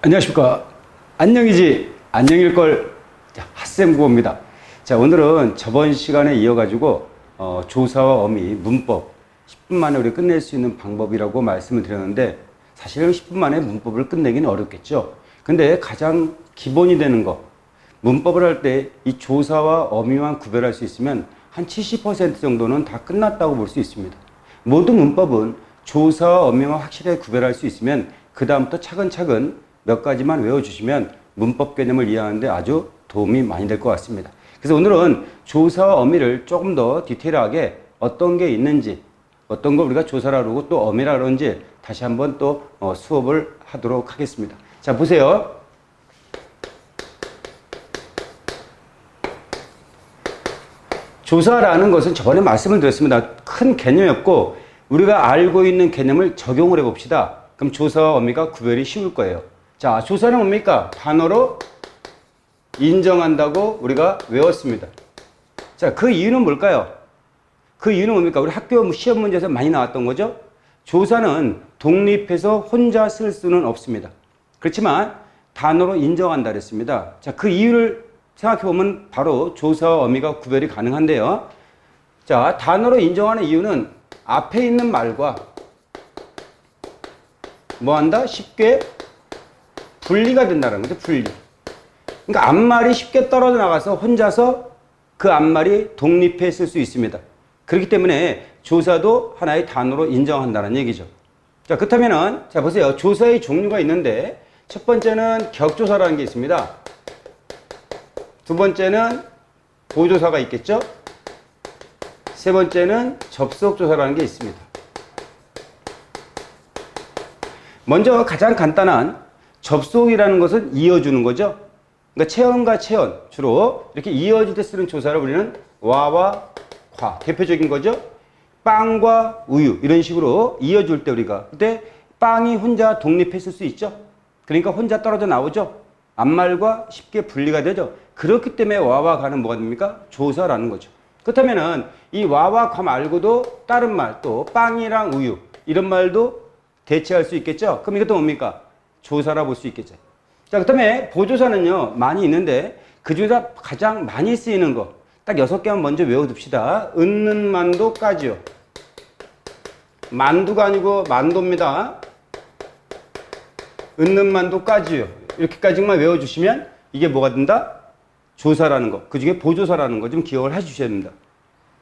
안녕하십니까. 안녕이지 안녕일걸. 핫쌤 구호입니다. 자, 오늘은 저번 시간에 이어가지고 조사와 어미 문법 10분 만에 우리 끝낼 수 있는 방법이라고 말씀을 드렸는데, 사실은 10분 만에 문법을 끝내기는 어렵겠죠. 근데 가장 기본이 되는 거, 문법을 할 때 이 조사와 어미만 구별할 수 있으면 한 70% 정도는 다 끝났다고 볼 수 있습니다. 모든 문법은 조사와 어미만 확실하게 구별할 수 있으면 그 다음부터 차근차근 몇 가지만 외워주시면 문법 개념을 이해하는데 아주 도움이 많이 될 것 같습니다. 그래서 오늘은 조사와 어미를 조금 더 디테일하게 어떤 게 있는지, 어떤 걸 우리가 조사라 그러고 또 어미라 그러는지 다시 한번 또 수업을 하도록 하겠습니다. 자, 보세요. 조사라는 것은 저번에 말씀을 드렸습니다. 큰 개념이었고 우리가 알고 있는 개념을 적용을 해봅시다. 그럼 조사와 어미가 구별이 쉬울 거예요. 자, 조사는 뭡니까? 단어로 인정한다고 우리가 외웠습니다. 자, 그 이유는 뭘까요? 그 이유는 뭡니까? 우리 학교 시험 문제에서 많이 나왔던 거죠? 조사는 독립해서 혼자 쓸 수는 없습니다. 그렇지만 단어로 인정한다 그랬습니다. 자, 그 이유를 생각해보면 바로 조사와 어미가 구별이 가능한데요. 자, 단어로 인정하는 이유는 앞에 있는 말과 뭐한다? 쉽게 분리가 된다는 거죠. 분리. 그러니까 앞말이 쉽게 떨어져 나가서 혼자서 그 앞말이 독립해 쓸 수 있습니다. 그렇기 때문에 조사도 하나의 단어로 인정한다는 얘기죠. 자, 그렇다면은 자, 보세요. 조사의 종류가 있는데 첫 번째는 격조사라는 게 있습니다. 두 번째는 보조사가 있겠죠. 세 번째는 접속조사라는 게 있습니다. 먼저 가장 간단한 접속이라는 것은 이어주는 거죠. 그러니까 체언과 체언, 주로 이렇게 이어질 때 쓰는 조사를 우리는 와와 과, 대표적인 거죠. 빵과 우유, 이런 식으로 이어줄 때 우리가 그때 빵이 혼자 독립했을 수 있죠. 그러니까 혼자 떨어져 나오죠. 앞말과 쉽게 분리가 되죠. 그렇기 때문에 와와 과는 뭐가 됩니까? 조사라는 거죠. 그렇다면은 이 와와 과 말고도 다른 말, 또 빵이랑 우유 이런 말도 대체할 수 있겠죠. 그럼 이것도 뭡니까? 조사라 볼 수 있겠죠. 자, 그 다음에 보조사는요, 많이 있는데 그 중에서 가장 많이 쓰이는 거 딱 6개만 먼저 외워둡시다. 은는 만도까지요. 만두가 아니고 만도입니다. 은는 만도까지요. 이렇게까지만 외워주시면 이게 뭐가 된다? 조사라는 거. 그 중에 보조사라는 거 좀 기억을 해주셔야 됩니다.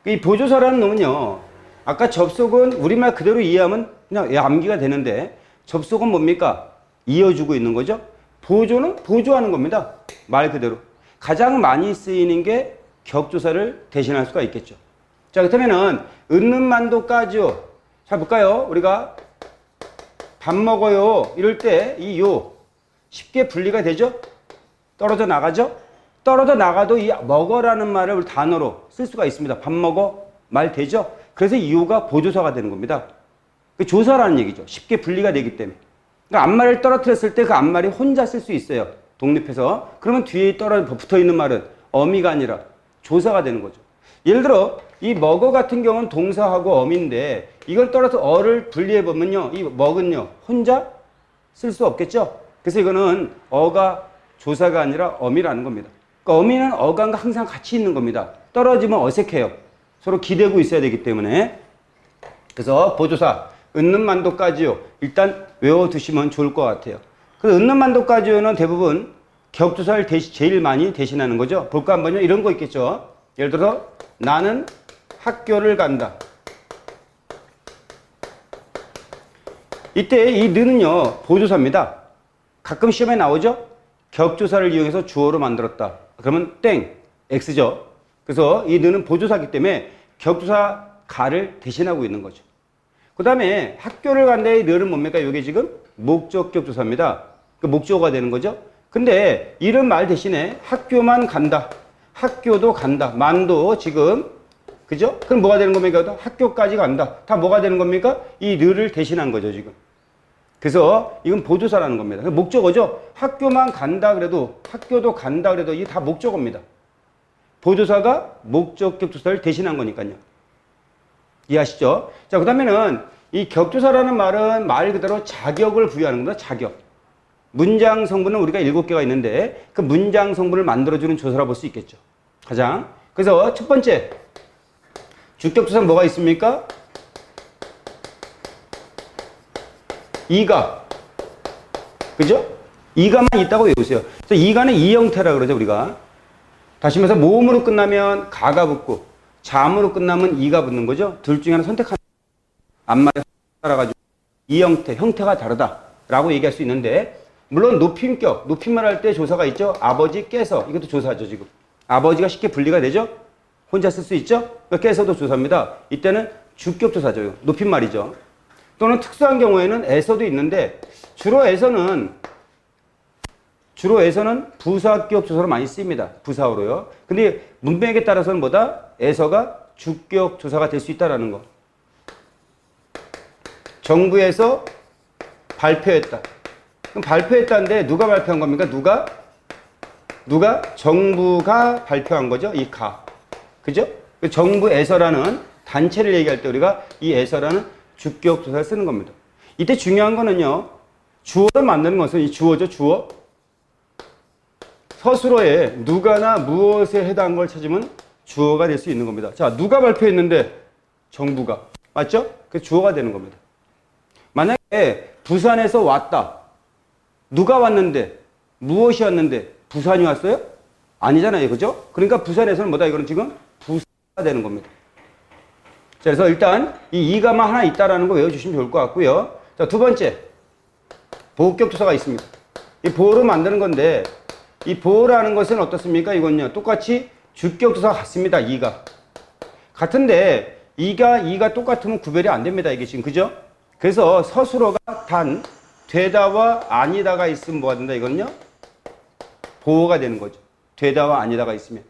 이 보조사라는 놈은요, 아까 접속은 우리말 그대로 이해하면 그냥 암기가 되는데 접속은 뭡니까? 이어주고 있는 거죠. 보조는 보조하는 겁니다. 말 그대로. 가장 많이 쓰이는 게 격조사를 대신할 수가 있겠죠. 자, 그렇다면은 은는 만도까지요. 자, 볼까요? 우리가 밥 먹어요 이럴 때 이 요 쉽게 분리가 되죠? 떨어져 나가죠? 떨어져 나가도 이 먹어라는 말을 우리 단어로 쓸 수가 있습니다. 밥 먹어 말 되죠? 그래서 이 요가 보조사가 되는 겁니다. 조사라는 얘기죠. 쉽게 분리가 되기 때문에. 그러니까 앞말을 떨어뜨렸을 때 그 앞말이 혼자 쓸 수 있어요. 독립해서. 그러면 뒤에 붙어 있는 말은 어미가 아니라 조사가 되는 거죠. 예를 들어 이 먹어 같은 경우는 동사하고 어미인데 이걸 떨어서 어를 분리해 보면요, 이 먹은요 혼자 쓸 수 없겠죠. 그래서 이거는 어가 조사가 아니라 어미라는 겁니다. 그러니까 어미는 어가 항상 같이 있는 겁니다. 떨어지면 어색해요. 서로 기대고 있어야 되기 때문에. 그래서 보조사 은는 만도까지요. 일단 외워두시면 좋을 것 같아요. 그래서 은는 만도까지요는 대부분 격조사를 제일 많이 대신하는 거죠. 볼까 한번요. 이런 거 있겠죠. 예를 들어서 나는 학교를 간다. 이때 이 는은요 보조사입니다. 가끔 시험에 나오죠. 격조사를 이용해서 주어로 만들었다. 그러면 땡, X죠. 그래서 이 는은 보조사이기 때문에 격조사 가를 대신하고 있는 거죠. 그 다음에 학교를 간다의 는은 뭡니까? 이게 지금 목적격 조사입니다. 그 목적어가 되는 거죠. 근데 이런 말 대신에 학교만 간다. 학교도 간다. 만도 지금 그죠? 그럼 뭐가 되는 겁니까? 학교까지 간다. 다 뭐가 되는 겁니까? 이 는을 대신한 거죠, 지금. 그래서 이건 보조사라는 겁니다. 목적어죠. 학교만 간다 그래도 학교도 간다 그래도 이게 다 목적어입니다. 보조사가 목적격 조사를 대신한 거니까요. 이해하시죠? 자, 그 다음에는 이 격조사라는 말은 말 그대로 자격을 부여하는 겁니다. 자격. 문장 성분은 우리가 7개가 있는데 그 문장 성분을 만들어주는 조사라 볼 수 있겠죠. 가장. 그래서 첫 번째 주격조사는 뭐가 있습니까? 이가. 그죠? 이가만 있다고 외우세요. 그래서 이가는 이 형태라 그러죠, 우리가. 다시 말해서 모음으로 끝나면 가가 붙고 잠으로 끝나면 이가 붙는 거죠. 둘 중에 하나 선택하는 앞말에 따라가지고 이 형태가 다르다라고 얘기할 수 있는데 물론 높임격, 높임말 할 때 조사가 있죠. 아버지께서 이것도 조사죠, 지금. 아버지가 쉽게 분리가 되죠. 혼자 쓸 수 있죠. 그러니까 깨서도 조사입니다. 이때는 주격 조사죠. 높임말이죠. 또는 특수한 경우에는 에서도 있는데 주로 에서는 부사격 조사로 많이 쓰입니다. 부사어로요. 근데 문맥에 따라서는 뭐다? 에서가 주격 조사가 될 수 있다라는 거. 정부에서 발표했다. 그럼 발표했다는데 누가 발표한 겁니까? 누가? 정부가 발표한 거죠. 이 가. 그죠? 정부에서라는 단체를 얘기할 때 우리가 이 에서라는 주격 조사를 쓰는 겁니다. 이때 중요한 거는요. 주어를 만드는 것은 이 주어죠. 주어. 서술어에 누가나 무엇에 해당한 걸 찾으면 주어가 될 수 있는 겁니다. 자, 누가 발표했는데 정부가. 맞죠? 그 주어가 되는 겁니다. 만약에 부산에서 왔다. 누가 왔는데 무엇이 왔는데 부산이 왔어요? 아니잖아요. 그죠? 그러니까 부산에서는 뭐다? 이거는 지금 부사가 되는 겁니다. 자, 그래서 일단 이 이가만 하나 있다라는 거 외워주시면 좋을 것 같고요. 자, 두 번째. 보호격 조사가 있습니다. 이 보호로 만드는 건데 이 보호라는 것은 어떻습니까? 이건요. 똑같이 주격 조사가 같습니다. 이가. 같은데 이가 똑같으면 구별이 안 됩니다. 이게 지금. 그죠? 그래서 서술어가 단 되다와 아니다가 있으면 뭐가 된다? 이건요. 보호가 되는 거죠. 되다와 아니다가 있으면.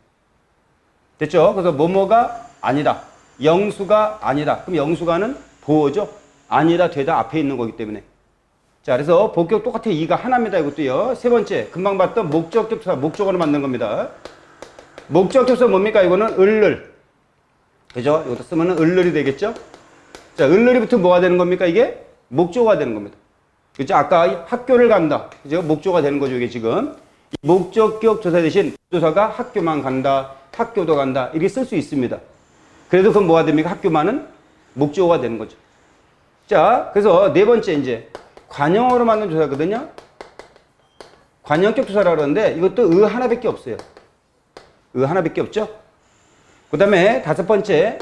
됐죠? 그래서 뭐뭐가 아니다. 영수가 아니다. 그럼 영수가는 보호죠. 아니다, 되다 앞에 있는 거기 때문에. 자, 그래서 복격 똑같아. 이가 하나입니다. 이것도요. 세 번째, 금방 봤던 목적격 조사, 목적어로 만든 겁니다. 목적격 조사 뭡니까? 이거는 을를. 그죠? 이것도 쓰면은 을을이 되겠죠? 자, 을을이 붙으면 뭐가 되는 겁니까? 이게 목적어가 되는 겁니다. 그죠? 아까 학교를 간다. 그죠? 목적어가 되는 거죠. 이게 지금. 이 목적격 조사 대신 조사가 학교만 간다. 학교도 간다. 이렇게 쓸 수 있습니다. 그래도 그건 뭐가 됩니까? 학교만은 목적어가 되는 거죠. 자, 그래서 네 번째 이제 관형어로 만든 조사거든요. 관형격 조사라고 그러는데 이것도 의 하나밖에 없어요. 의 하나밖에 없죠. 그 다음에 다섯 번째,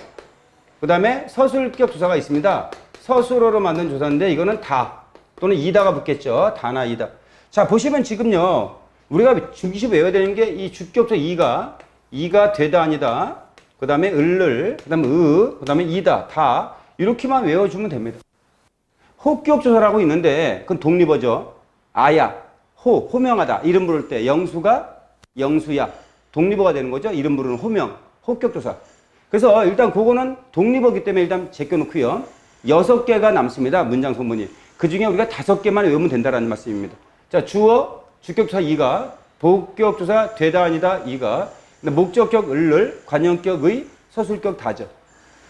그 다음에 서술격 조사가 있습니다. 서술어로 만든 조사인데 이거는 다 또는 이다가 붙겠죠. 다나 이다. 자, 보시면 지금요. 우리가 중기시 외워야 되는 게 이 주격조 이가 되다 아니다. 그 다음에 을을, 그 다음에 그 다음에 이다, 다 이렇게만 외워주면 됩니다. 호격 조사라고 있는데 그건 독립어죠. 아야, 호명하다. 이름 부를 때 영수가 영수야. 독립어가 되는 거죠. 이름 부르는 호명, 호격 조사. 그래서 일단 그거는 독립어기 때문에 일단 제껴놓고요. 6개가 남습니다. 문장 소문이. 그 중에 우리가 5개만 외우면 된다라는 말씀입니다. 자, 주어, 주격조사 이가, 복격조사 되다 아니다 이가, 목적격 을을, 관형격 의, 서술격 다죠.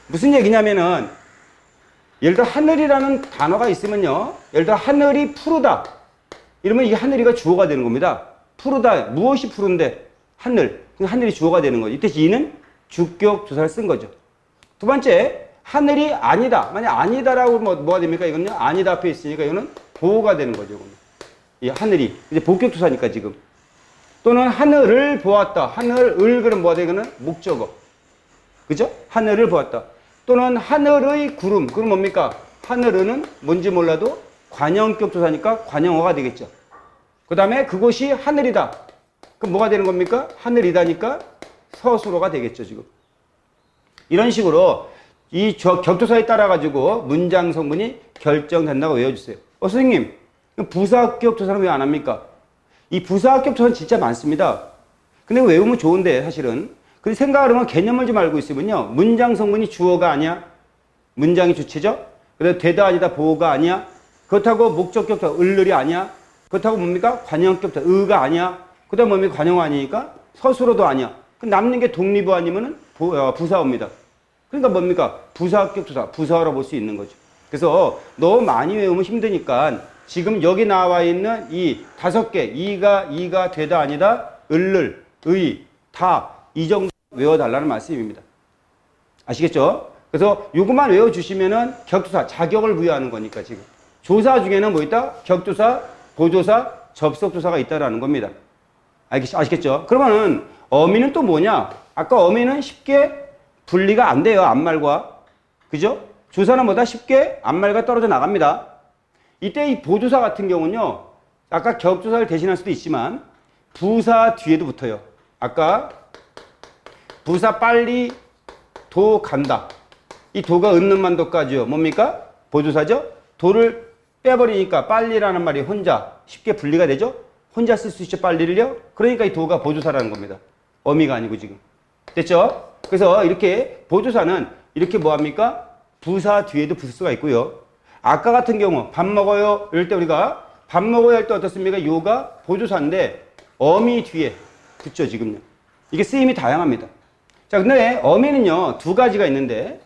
무슨 얘기냐면은 예를 들어 하늘이라는 단어가 있으면요. 예를 들어 하늘이 푸르다. 이러면 이게 하늘이가 주어가 되는 겁니다. 푸르다. 무엇이 푸른데? 하늘. 하늘이 주어가 되는 거죠. 이때 이는 주격 조사를 쓴 거죠. 두 번째, 하늘이 아니다. 만약 아니다라고 뭐가 됩니까? 이건요. 아니다 앞에 있으니까 이거는 보호가 되는 거죠. 이거는. 이 하늘이. 이제 복격 조사니까 지금. 또는 하늘을 보았다. 하늘을 그럼 뭐가 돼? 이거는 목적어. 그죠? 하늘을 보았다. 또는 하늘의 구름. 그럼 뭡니까? 하늘은 뭔지 몰라도 관형격 조사니까 관형어가 되겠죠. 그 다음에 그곳이 하늘이다. 그럼 뭐가 되는 겁니까? 하늘이다니까 서술어가 되겠죠, 지금. 이런 식으로 이 격조사에 따라 가지고 문장 성분이 결정된다고 외워주세요. 선생님, 부사격 조사는 왜 안 합니까? 이 부사격 조사는 진짜 많습니다. 근데 외우면 좋은데 사실은. 근데 생각을 하면 개념을 좀 알고 있으면요. 문장 성분이 주어가 아니야. 문장이 주체죠. 그래서 되다 아니다 보호가 아니야. 그렇다고 목적격 조사 을을이 아니야. 그렇다고 뭡니까? 관형격 조사 의가 아니야. 그 다음 뭡니까? 관형어 아니니까 서술어도 아니야. 남는 게 독립어 아니면은 부사어입니다. 그러니까 뭡니까? 부사격 조사, 부사어로 볼 수 있는 거죠. 그래서 너무 많이 외우면 힘드니까 지금 여기 나와 있는 이 5개, 이가 되다 아니다, 을을, 의, 다, 이 정도 외워달라는 말씀입니다. 아시겠죠? 그래서 요것만 외워주시면은 격투사, 자격을 부여하는 거니까 지금. 조사 중에는 뭐 있다? 격투사, 보조사, 접속조사가 있다라는 겁니다. 아시겠죠? 그러면은 어미는 또 뭐냐? 아까 어미는 쉽게 분리가 안 돼요. 앞말과. 그죠? 조사는 뭐다? 쉽게 앞말과 떨어져 나갑니다. 이때 이 보조사 같은 경우는요. 아까 격조사를 대신할 수도 있지만 부사 뒤에도 붙어요. 아까 부사 빨리 도 간다. 이 도가 은는만 도까지요. 뭡니까? 보조사죠? 도를 빼버리니까 빨리라는 말이 혼자 쉽게 분리가 되죠? 혼자 쓸 수 있죠, 빨리를요? 그러니까 이 도가 보조사라는 겁니다. 어미가 아니고 지금. 됐죠? 그래서 이렇게 보조사는 이렇게 뭐합니까? 부사 뒤에도 붙을 수가 있고요. 아까 같은 경우 밥 먹어요. 이럴 때 우리가 밥 먹어야 할 때 어떻습니까? 요가 보조사인데 어미 뒤에 붙죠, 지금요. 이게 쓰임이 다양합니다. 자, 근데 어미는요, 두 가지가 있는데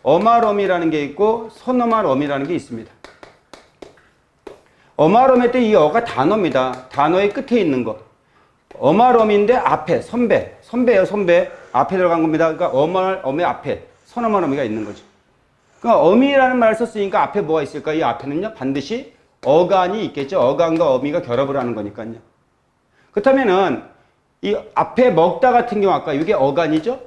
어말어미라는 게 있고 선어말어미라는 게 있습니다. 어말어미 때 이 어가 단어입니다. 단어의 끝에 있는 거. 어말어미인데 앞에 선배예요, 선배. 앞에 들어간 겁니다. 그러니까 어말어미 앞에 선어말어미가 있는 거죠. 그러니까 어미라는 말을 썼으니까 앞에 뭐가 있을까? 이 앞에는요, 반드시 어간이 있겠죠. 어간과 어미가 결합을 하는 거니까요. 그렇다면은 이 앞에 먹다 같은 경우 아까 이게 어간이죠?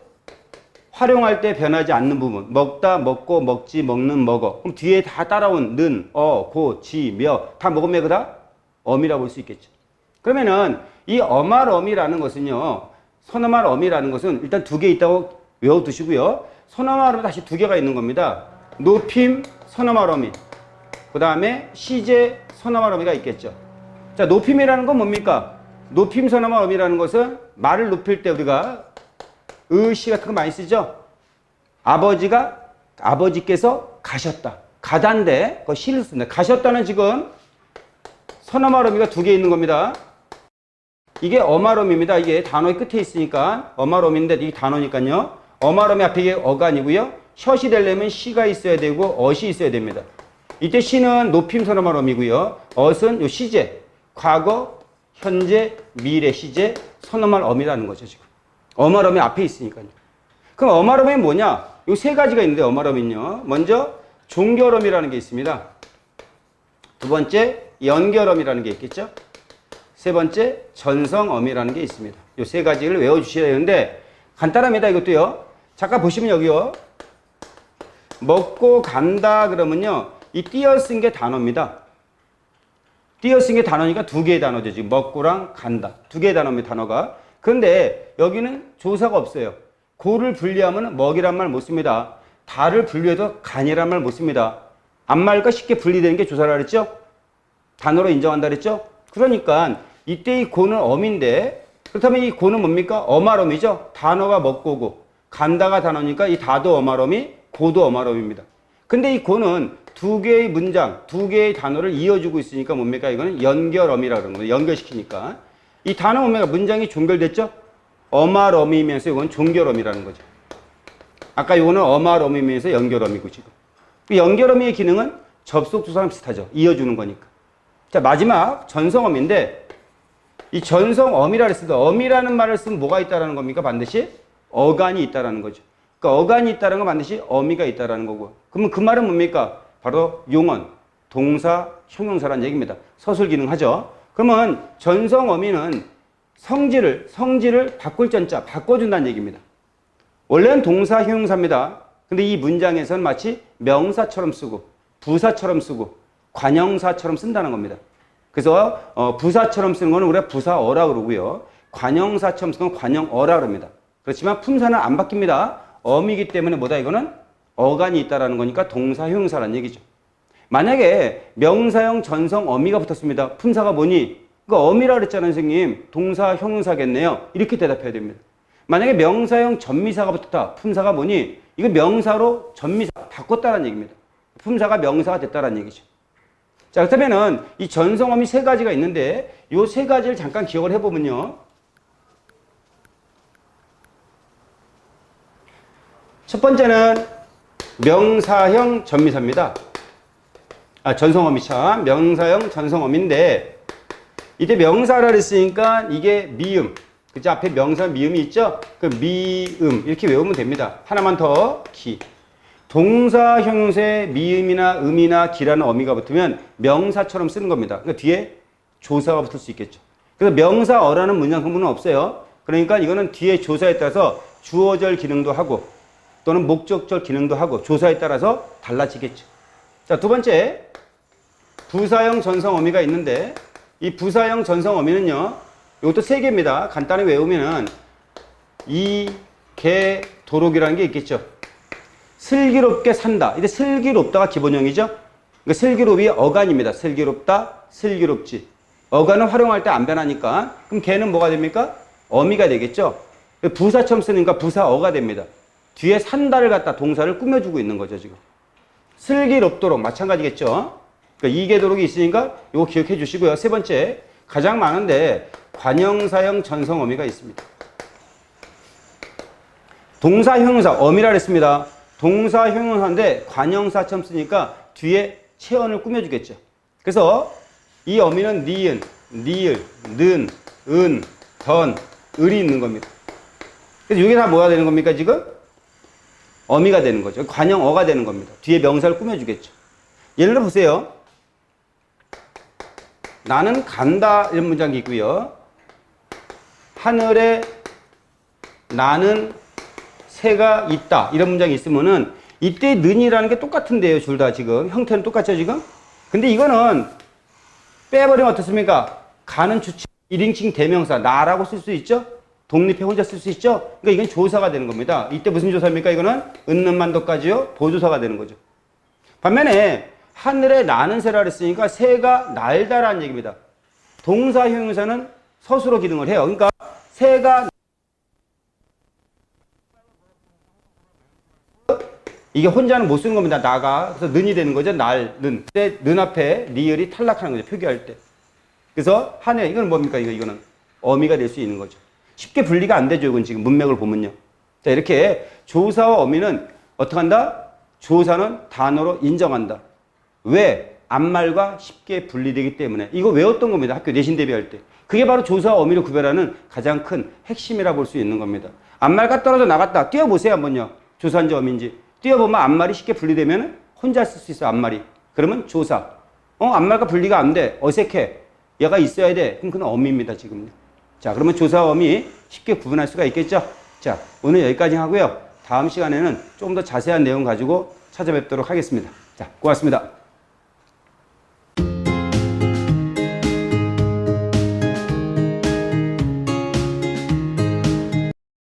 활용할 때 변하지 않는 부분. 먹다, 먹고, 먹지, 먹는, 먹어. 그럼 뒤에 다 따라온 는, 고, 지, 며 다 먹으면 그다 어미라고 볼 수 있겠죠. 그러면은 이 어말어미라는 것은요. 선어말어미라는 것은 일단 두 개 있다고 외워두시고요. 선어말어미 다시 두 개가 있는 겁니다. 높임, 선어말어미. 그 다음에 시제, 선어말어미가 있겠죠. 자, 높임이라는 건 뭡니까? 높임, 선어말어미라는 것은 말을 높일 때 우리가 시 같은 거 많이 쓰죠? 아버지께서 가셨다. 가다인데, 그거 시를 씁니다. 가셨다는 지금 선어말어미가 두 개 있는 겁니다. 이게 어말어미입니다. 이게 단어의 끝에 있으니까 어말어미인데 이게 단어니까요. 어말어미 앞에 이게 어간이고요. 셔시 되려면 시가 있어야 되고 어시 있어야 됩니다. 이때 시는 높임 선어말어미고요. 어는 요 시제, 과거, 현재, 미래 시제, 선어말어미라는 거죠, 지금. 어말어미 앞에 있으니까요. 그럼 어말어미는 뭐냐? 요 세 가지가 있는데 어말어미는요. 먼저 종결어미라는 게 있습니다. 두 번째 연결어미라는 게 있겠죠. 세 번째 전성어미라는 게 있습니다. 요 세 가지를 외워주셔야 되는데 간단합니다. 이것도요. 잠깐 보시면 여기요. 먹고 간다 그러면요. 이 띄어쓴 게 단어입니다. 띄어쓴 게 단어니까 두 개의 단어죠. 지금 먹고랑 간다. 두 개의 단어입니다. 단어가. 그런데 여기는 조사가 없어요. 고를 분리하면 먹이란 말 못 씁니다. 다를 분리해도 간이란 말 못 씁니다. 앞말과 쉽게 분리되는 게 조사라 그랬죠? 단어로 인정한다 그랬죠? 그러니까 이때 이 고는 어미인데 그렇다면 이 고는 뭡니까? 어말어미죠? 단어가 먹고고 간다가 단어니까 이 다도 어말어미, 고도 어말어미입니다. 근데 이 고는 두 개의 문장, 두 개의 단어를 이어주고 있으니까 뭡니까? 이거는 연결어미라고 그러는 거예요. 연결시키니까. 이 단어 뭡니까? 문장이 종결됐죠? 어말어미면서 이건 종결어미라는 거죠. 아까 이거는 어말어미면서 연결어미고 지금. 연결어미의 기능은 접속조사랑 비슷하죠. 이어주는 거니까. 자, 마지막 전성어미인데 이 전성어미라 그랬습니다. 어미라는 말을 쓰면 뭐가 있다라는 겁니까? 반드시 어간이 있다라는 거죠. 그러니까 어간이 있다라는 건 반드시 어미가 있다라는 거고. 그러면 그 말은 뭡니까? 바로 용언, 동사, 형용사라는 얘기입니다. 서술 기능 하죠. 그러면 전성어미는 성질을 바꿀 전자, 바꿔준다는 얘기입니다. 원래는 동사, 형용사입니다. 근데 이 문장에서는 마치 명사처럼 쓰고 부사처럼 쓰고 관형사처럼 쓴다는 겁니다. 그래서 부사처럼 쓰는 거는 우리가 부사어라 그러고요. 관형사처럼 쓰는 건 관형어라 그럽니다. 그렇지만 품사는 안 바뀝니다. 어미이기 때문에 뭐다 이거는 어간이 있다라는 거니까 동사, 형용사라는 얘기죠. 만약에 명사형 전성 어미가 붙었습니다. 품사가 뭐니? 그러니까 어미라 그랬잖아요, 선생님. 동사, 형용사겠네요. 이렇게 대답해야 됩니다. 만약에 명사형 전미사가 붙었다. 품사가 뭐니? 이거 명사로 전미사 바꿨다라는 얘기입니다. 품사가 명사가 됐다라는 얘기죠. 자, 그렇다면은 이 전성어미 세 가지가 있는데 이 세 가지를 잠깐 기억을 해보면요. 첫 번째는 명사형 전미사입니다. 전성어미 참. 명사형 전성어미인데, 이때 명사라 그랬으니까 이게 미음. 그죠? 앞에 명사 미음이 있죠? 그 미음. 이렇게 외우면 됩니다. 하나만 더, 기. 동사 형용사에 미음이나 음이나 기라는 어미가 붙으면 명사처럼 쓰는 겁니다. 그러니까 뒤에 조사가 붙을 수 있겠죠. 그래서 명사어라는 문장 성분은 없어요. 그러니까 이거는 뒤에 조사에 따라서 주어절 기능도 하고 또는 목적절 기능도 하고 조사에 따라서 달라지겠죠. 자, 두 번째, 부사형 전성 어미가 있는데 이 부사형 전성 어미는요, 이것도 세 개입니다. 간단히 외우면은 이, 개, 도록이라는 게 있겠죠. 슬기롭게 산다. 이제 슬기롭다가 기본형이죠. 그러니까 슬기롭이 어간입니다. 슬기롭다, 슬기롭지. 어간은 활용할 때 안 변하니까. 그럼 개는 뭐가 됩니까? 어미가 되겠죠. 부사처럼 쓰니까 부사어가 됩니다. 뒤에 산다를 갖다 동사를 꾸며주고 있는 거죠, 지금. 슬기롭도록 마찬가지겠죠. 그러니까 이계도록이 있으니까 이거 기억해 주시고요. 세 번째, 가장 많은데 관형사형 전성어미가 있습니다. 동사 형용사 어미라 그랬습니다. 동사 형용사인데 관형사처럼 쓰니까 뒤에 체언을 꾸며주겠죠. 그래서 이 어미는 니은, 니을, 는, 은, 던, 을이 있는 겁니다. 그래서 이게 다 뭐가 되는 겁니까, 지금? 어미가 되는 거죠. 관형어가 되는 겁니다. 뒤에 명사를 꾸며주겠죠. 예를 들어 보세요. 나는 간다 이런 문장이 있고요. 하늘에 나는 새가 있다 이런 문장이 있으면은 이때 는이라는 게 똑같은데요. 둘 다 지금 형태는 똑같죠 지금. 근데 이거는 빼버리면 어떻습니까? 가는 주체 1인칭 대명사 나라고 쓸 수 있죠. 독립해 혼자 쓸 수 있죠. 그러니까 이건 조사가 되는 겁니다. 이때 무슨 조사입니까? 이거는 은는만도까지요 보조사가 되는 거죠. 반면에 하늘에 나는 새라 그랬으니까 새가 날다라는 얘기입니다. 동사 형용사는 서술어 기능을 해요. 그러니까 새가 이게 혼자는 못 쓰는 겁니다. 나가. 그래서 는이 되는 거죠. 날, 는. 근데 는 앞에 리을이 탈락하는 거죠. 표기할 때. 그래서 하늘, 이건 뭡니까? 이거는 어미가 될 수 있는 거죠. 쉽게 분리가 안 되죠. 이건 지금 문맥을 보면요. 자, 이렇게 조사와 어미는 어떻게 한다? 조사는 단어로 인정한다. 왜? 앞말과 쉽게 분리되기 때문에. 이거 외웠던 겁니다. 학교 내신 대비할 때. 그게 바로 조사와 어미를 구별하는 가장 큰 핵심이라 볼 수 있는 겁니다. 앞말과 떨어져 나갔다. 띄워보세요. 한번요. 조사인지 어미인지. 띄워보면 앞말이 쉽게 분리되면 혼자 쓸 수 있어. 앞말이. 그러면 조사. 앞말과 분리가 안 돼. 어색해. 얘가 있어야 돼. 그럼 그건 어미입니다. 지금. 자, 그러면 조사와 어미 쉽게 구분할 수가 있겠죠. 자, 오늘 여기까지 하고요. 다음 시간에는 좀 더 자세한 내용 가지고 찾아뵙도록 하겠습니다. 자, 고맙습니다.